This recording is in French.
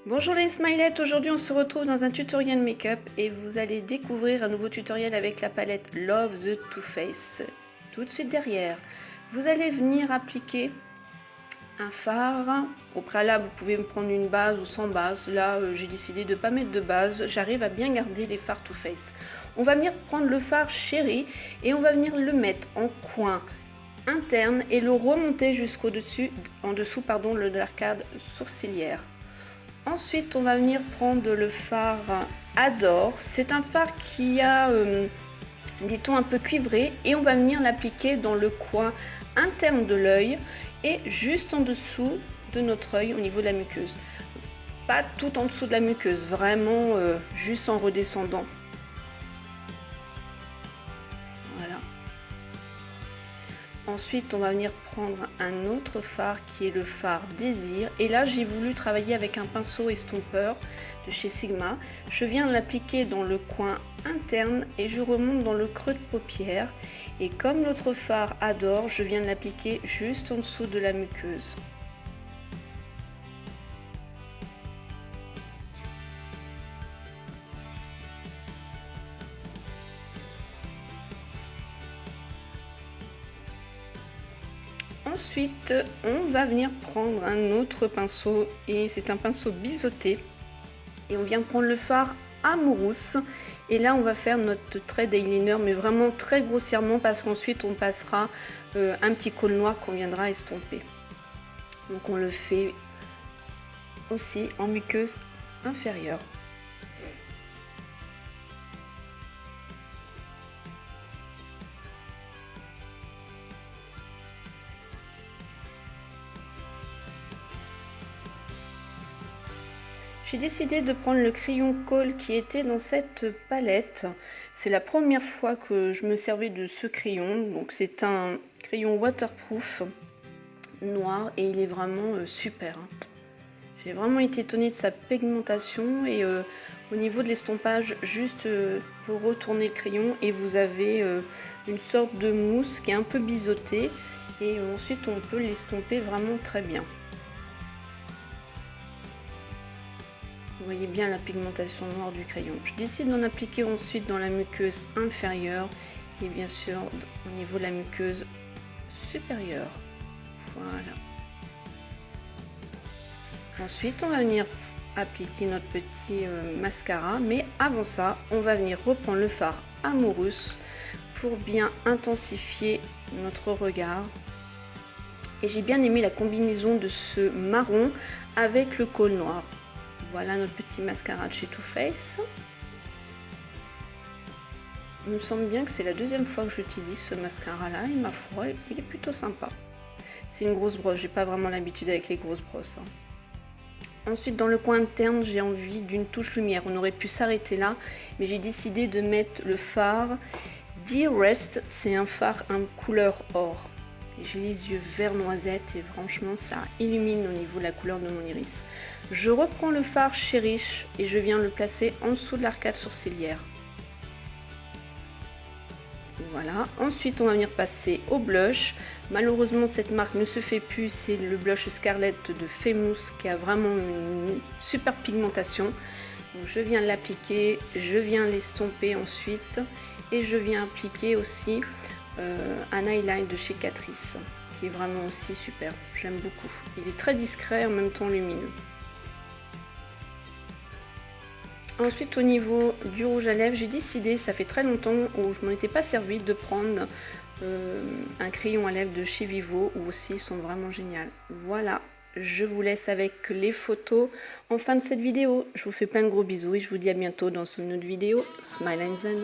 Bonjour les smilettes, aujourd'hui on se retrouve dans un tutoriel make-up et vous allez découvrir un nouveau tutoriel avec la palette Love the Too Faced. Tout de suite derrière, vous allez venir appliquer un fard. Au préalable, vous pouvez me prendre une base ou sans base. Là, j'ai décidé de ne pas mettre de base. J'arrive à bien garder les fards Too Faced. On va venir prendre le fard Chéri et on va venir le mettre en coin interne et le remonter jusqu'au dessus, en dessous pardon, de l'arcade sourcilière. Ensuite, on va venir prendre le fard Adore. C'est un fard qui a des tons un peu cuivrés et on va venir l'appliquer dans le coin interne de l'œil et juste en dessous de notre œil au niveau de la muqueuse. Pas tout en dessous de la muqueuse, vraiment juste en redescendant. Voilà. Ensuite, on va venir prendre un autre fard qui est le fard Désir. Et là, j'ai voulu travailler avec un pinceau estompeur de chez Sigma. Je viens l'appliquer dans le coin interne et je remonte dans le creux de paupière. Et comme l'autre fard Adore, je viens l'appliquer juste en dessous de la muqueuse. Ensuite, on va venir prendre un autre pinceau et c'est un pinceau biseauté. Et on vient prendre le fard Amourousse. Et là, on va faire notre trait d'eyeliner, mais vraiment très grossièrement parce qu'ensuite, on passera un petit col noir qu'on viendra estomper. Donc, on le fait aussi en muqueuse inférieure. J'ai décidé de prendre le crayon colle qui était dans cette palette. C'est la première fois que je me servais de ce crayon. Donc c'est un crayon waterproof noir et il est vraiment super. J'ai vraiment été étonnée de sa pigmentation et au niveau de l'estompage, juste vous retournez le crayon et vous avez une sorte de mousse qui est un peu biseautée et ensuite on peut l'estomper vraiment très bien. Vous voyez bien la pigmentation noire du crayon. Je décide d'en appliquer ensuite dans la muqueuse inférieure et bien sûr au niveau de la muqueuse supérieure. Voilà. Ensuite, on va venir appliquer notre petit mascara, mais avant ça, on va venir reprendre le fard Amourousse pour bien intensifier notre regard. Et j'ai bien aimé la combinaison de ce marron avec le col noir. Voilà notre petit mascara de chez Too Faced. Il me semble bien que c'est la deuxième fois que j'utilise ce mascara là et ma foi, il est plutôt sympa. C'est une grosse brosse, j'ai pas vraiment l'habitude avec les grosses brosses. Ensuite, dans le coin interne, j'ai envie d'une touche lumière. On aurait pu s'arrêter là, mais j'ai décidé de mettre le fard Dear Rest. C'est un fard en couleur or. J'ai les yeux vert noisette et franchement ça illumine au niveau de la couleur de mon iris. Je reprends le fard Cherish et je viens le placer en dessous de l'arcade sourcilière. Voilà, ensuite on va venir passer au blush. Malheureusement cette marque ne se fait plus, c'est le blush Scarlett de Famous qui a vraiment une super pigmentation. Donc je viens l'appliquer, je viens l'estomper ensuite et je viens appliquer aussi un highlight de chez Catrice qui est vraiment aussi super, j'aime beaucoup. Il est très discret en même temps lumineux. Ensuite au niveau du rouge à lèvres, j'ai décidé, ça fait très longtemps où je m'en étais pas servi, de prendre un crayon à lèvres de chez Vivo où aussi ils sont vraiment géniaux. Voilà, je vous laisse avec les photos en fin de cette vidéo. Je vous fais plein de gros bisous et je vous dis à bientôt dans une autre vidéo. Smile and Zen.